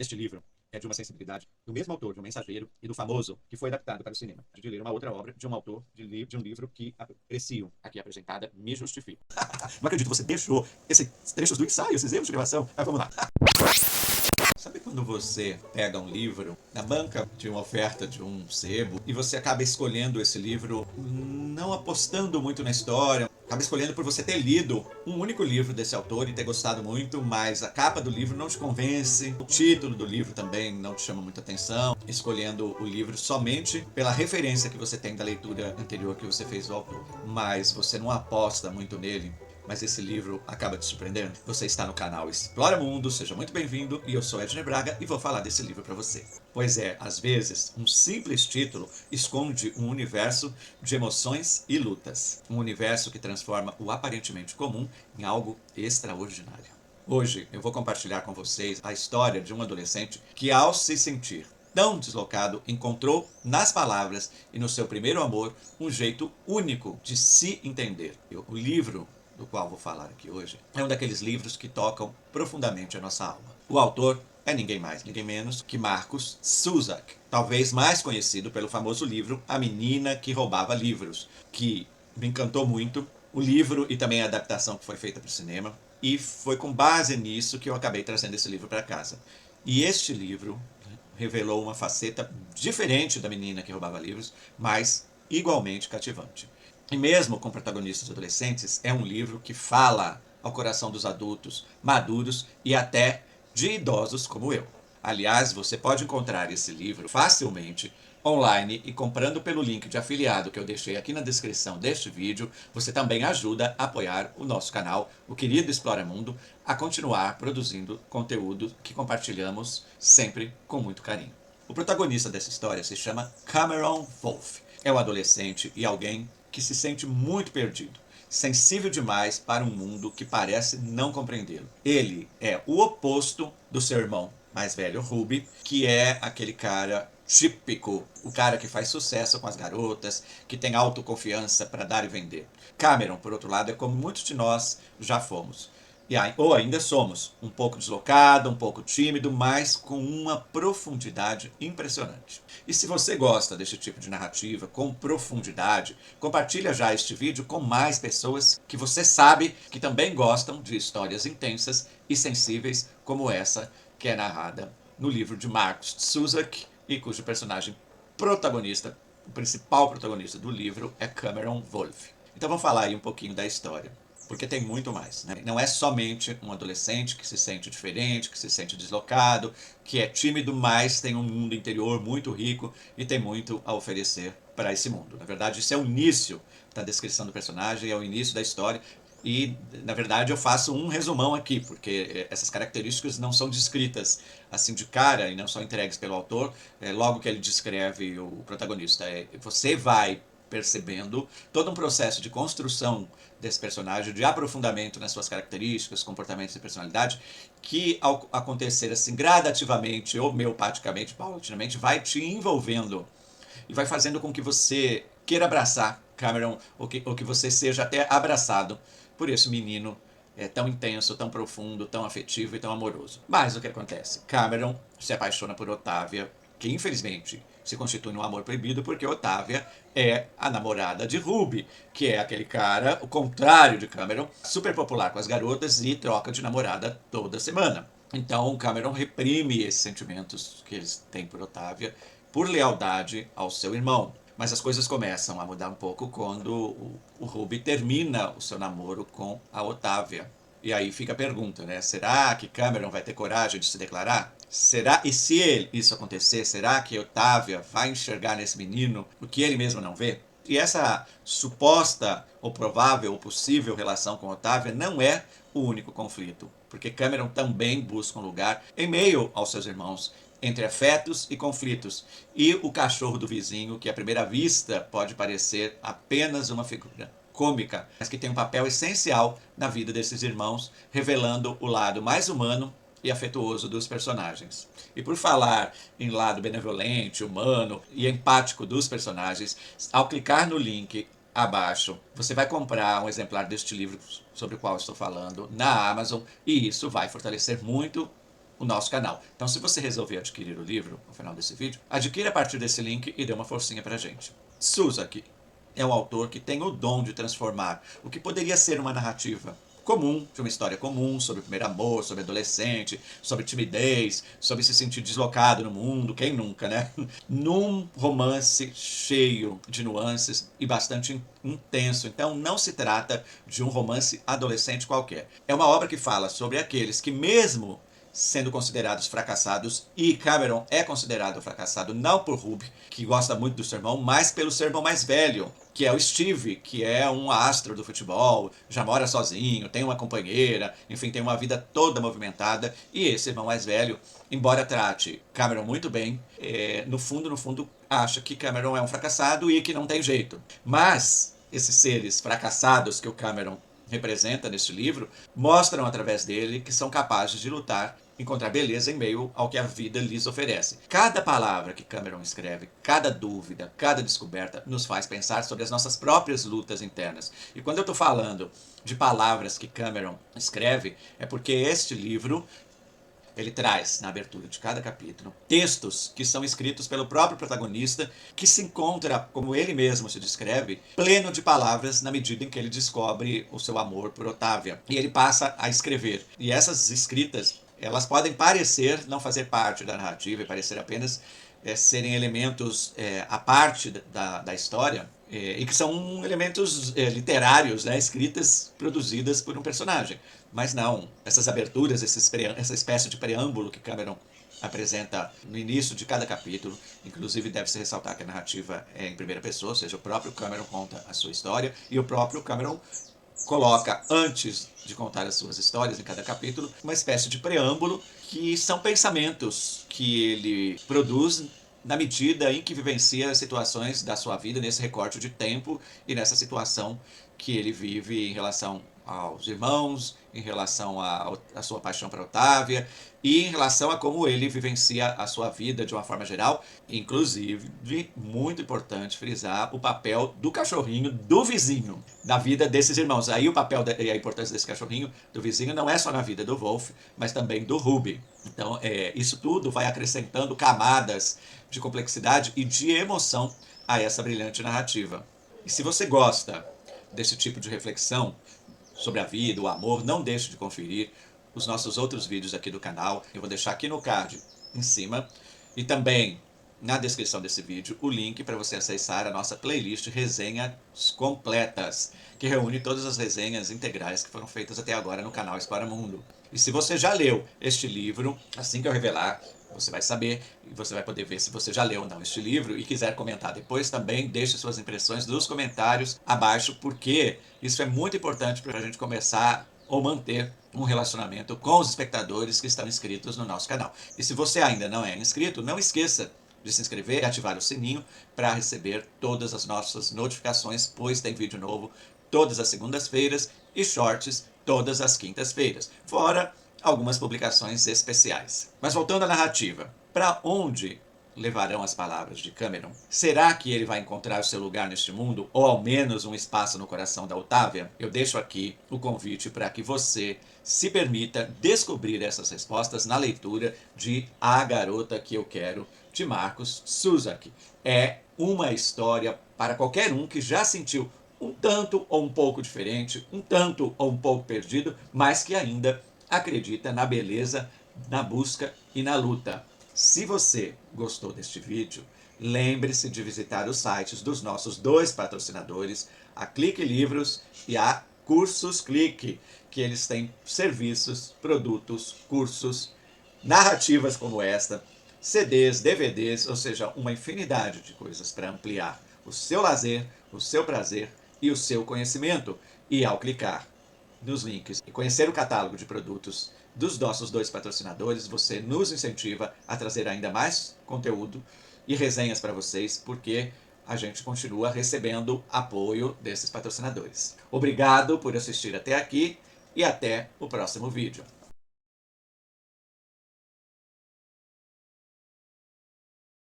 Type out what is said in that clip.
Este livro é de uma sensibilidade do mesmo autor, de O Mensageiro e do Famoso, que foi adaptado para o cinema. De ler uma outra obra de um autor de um livro que aprecio. Aqui apresentada, me justifico. Não acredito, você deixou esses trechos do ensaio, esses erros de gravação. Mas vamos lá. Sabe quando você pega um livro na banca de uma oferta de um sebo e você acaba escolhendo esse livro não apostando muito na história, acaba escolhendo por você ter lido um único livro desse autor e ter gostado muito, mas a capa do livro não te convence, o título do livro também não te chama muita atenção, escolhendo o livro somente pela referência que você tem da leitura anterior que você fez do autor, mas você não aposta muito nele. Mas esse livro acaba te surpreendendo? Você está no canal Explora Mundo, seja muito bem-vindo, e eu sou Edner Braga e vou falar desse livro para você. Pois é, às vezes, um simples título esconde um universo de emoções e lutas. Um universo que transforma o aparentemente comum em algo extraordinário. Hoje eu vou compartilhar com vocês a história de um adolescente que, ao se sentir tão deslocado, encontrou nas palavras e no seu primeiro amor um jeito único de se entender. O livro do qual vou falar aqui hoje é um daqueles livros que tocam profundamente a nossa alma. O autor é ninguém mais, ninguém menos que Markus Zusak, talvez mais conhecido pelo famoso livro A Menina que Roubava Livros, que me encantou muito, o livro e também a adaptação que foi feita para o cinema, e foi com base nisso que eu acabei trazendo esse livro para casa. E este livro revelou uma faceta diferente da menina que roubava livros, mas igualmente cativante. E mesmo com protagonistas adolescentes, é um livro que fala ao coração dos adultos, maduros e até de idosos como eu. Aliás, você pode encontrar esse livro facilmente online e comprando pelo link de afiliado que eu deixei aqui na descrição deste vídeo, você também ajuda a apoiar o nosso canal, o querido Explora Mundo, a continuar produzindo conteúdo que compartilhamos sempre com muito carinho. O protagonista dessa história se chama Cameron Wolfe. É um adolescente e alguém que se sente muito perdido, sensível demais para um mundo que parece não compreendê-lo. Ele é o oposto do seu irmão mais velho, Ruby, que é aquele cara típico, o cara que faz sucesso com as garotas, que tem autoconfiança para dar e vender. Cameron, por outro lado, é como muitos de nós já fomos. Ou ainda somos, um pouco deslocado, um pouco tímido, mas com uma profundidade impressionante. E se você gosta desse tipo de narrativa com profundidade, compartilha já este vídeo com mais pessoas que você sabe que também gostam de histórias intensas e sensíveis como essa que é narrada no livro de Markus Zusak e cujo personagem protagonista, o principal protagonista do livro é Cameron Wolfe. Então vamos falar aí um pouquinho da história. Porque tem muito mais, né? Não é somente um adolescente que se sente diferente, que se sente deslocado, que é tímido, mas tem um mundo interior muito rico e tem muito a oferecer para esse mundo. Na verdade, isso é o início da descrição do personagem, é o início da história. E, na verdade, eu faço um resumão aqui, porque essas características não são descritas assim de cara e não são entregues pelo autor logo que ele descreve o protagonista. Você vai percebendo todo um processo de construção desse personagem, de aprofundamento nas suas características, comportamentos e personalidade, que ao acontecer assim gradativamente, homeopaticamente, paulatinamente, vai te envolvendo e vai fazendo com que você queira abraçar Cameron, ou que você seja até abraçado por esse menino tão intenso, tão profundo, tão afetivo e tão amoroso. Mas o que acontece? Cameron se apaixona por Otávia, que infelizmente se constitui num amor proibido, porque Otávia é a namorada de Ruby, que é aquele cara, o contrário de Cameron, super popular com as garotas e troca de namorada toda semana. Então Cameron reprime esses sentimentos que eles têm por Otávia por lealdade ao seu irmão. Mas as coisas começam a mudar um pouco quando o Ruby termina o seu namoro com a Otávia. E aí fica a pergunta, né? Será que Cameron vai ter coragem de se declarar? Será? E se isso acontecer, será que Otávia vai enxergar nesse menino o que ele mesmo não vê? E essa suposta, ou provável, ou possível relação com Otávia não é o único conflito, porque Cameron também busca um lugar em meio aos seus irmãos, entre afetos e conflitos, e o cachorro do vizinho, que à primeira vista pode parecer apenas uma figura cômica, mas que tem um papel essencial na vida desses irmãos, revelando o lado mais humano e afetuoso dos personagens. E por falar em lado benevolente, humano e empático dos personagens, ao clicar no link abaixo, você vai comprar um exemplar deste livro sobre o qual estou falando na Amazon, e isso vai fortalecer muito o nosso canal. Então, se você resolver adquirir o livro no final desse vídeo, adquira a partir desse link e dê uma forcinha pra gente. Suzak é um autor que tem o dom de transformar o que poderia ser uma narrativa comum, de uma história comum, sobre o primeiro amor, sobre adolescente, sobre timidez, sobre se sentir deslocado no mundo, quem nunca, né? Num romance cheio de nuances e bastante intenso. Então não se trata de um romance adolescente qualquer. É uma obra que fala sobre aqueles que, mesmo sendo considerados fracassados, e Cameron é considerado fracassado não por Ruby, que gosta muito do seu irmão, mas pelo seu irmão mais velho, que é o Steve, que é um astro do futebol, já mora sozinho, tem uma companheira, enfim, tem uma vida toda movimentada, e esse irmão mais velho, embora trate Cameron muito bem, no fundo, acha que Cameron é um fracassado e que não tem jeito. Mas esses seres fracassados que o Cameron representa neste livro, mostram através dele que são capazes de lutar, encontrar beleza em meio ao que a vida lhes oferece. Cada palavra que Cameron escreve, cada dúvida, cada descoberta, nos faz pensar sobre as nossas próprias lutas internas. E quando eu estou falando de palavras que Cameron escreve, é porque este livro ele traz, na abertura de cada capítulo, textos que são escritos pelo próprio protagonista, que se encontra, como ele mesmo se descreve, pleno de palavras na medida em que ele descobre o seu amor por Otávia. E ele passa a escrever. E essas escritas, elas podem parecer não fazer parte da narrativa e parecer apenas serem elementos à parte da história, e que são elementos literários, né, escritas, produzidas por um personagem. Mas não, essas aberturas, essa espécie de preâmbulo que Cameron apresenta no início de cada capítulo, inclusive deve-se ressaltar que a narrativa é em primeira pessoa, ou seja, o próprio Cameron conta a sua história, e o próprio Cameron coloca, antes de contar as suas histórias em cada capítulo, uma espécie de preâmbulo, que são pensamentos que ele produz na medida em que vivencia situações da sua vida nesse recorte de tempo e nessa situação que ele vive em relação aos irmãos, em relação à sua paixão para Otávia e em relação a como ele vivencia a sua vida de uma forma geral, inclusive, muito importante frisar o papel do cachorrinho do vizinho na vida desses irmãos. Aí o papel e a importância desse cachorrinho do vizinho não é só na vida do Wolf, mas também do Ruby. Então, isso tudo vai acrescentando camadas de complexidade e de emoção a essa brilhante narrativa. E se você gosta desse tipo de reflexão sobre a vida, o amor, não deixe de conferir os nossos outros vídeos aqui do canal. Eu vou deixar aqui no card em cima e também na descrição desse vídeo o link para você acessar a nossa playlist Resenhas Completas, que reúne todas as resenhas integrais que foram feitas até agora no canal Explora Mundo. E se você já leu este livro, assim que eu revelar, você vai saber e você vai poder ver se você já leu ou não este livro e quiser comentar depois também, deixe suas impressões nos comentários abaixo, porque isso é muito importante para a gente começar ou manter um relacionamento com os espectadores que estão inscritos no nosso canal. E se você ainda não é inscrito, não esqueça de se inscrever e ativar o sininho para receber todas as nossas notificações, pois tem vídeo novo todas as segundas-feiras e shorts todas as quintas-feiras, fora algumas publicações especiais. Mas voltando à narrativa, para onde levarão as palavras de Cameron? Será que ele vai encontrar o seu lugar neste mundo, ou ao menos um espaço no coração da Otávia? Eu deixo aqui o convite para que você se permita descobrir essas respostas na leitura de A Garota Que Eu Quero, de Marcus Suzak. É uma história para qualquer um que já sentiu um tanto ou um pouco diferente, um tanto ou um pouco perdido, mas que ainda acredita na beleza, na busca e na luta. Se você gostou deste vídeo, lembre-se de visitar os sites dos nossos dois patrocinadores, a Clique Livros e a Cursos Clique, que eles têm serviços, produtos, cursos, narrativas como esta, CDs, DVDs, ou seja, uma infinidade de coisas para ampliar o seu lazer, o seu prazer e o seu conhecimento. E ao clicar nos links e conhecer o catálogo de produtos dos nossos dois patrocinadores, você nos incentiva a trazer ainda mais conteúdo e resenhas para vocês, porque a gente continua recebendo apoio desses patrocinadores. Obrigado por assistir até aqui e até o próximo vídeo.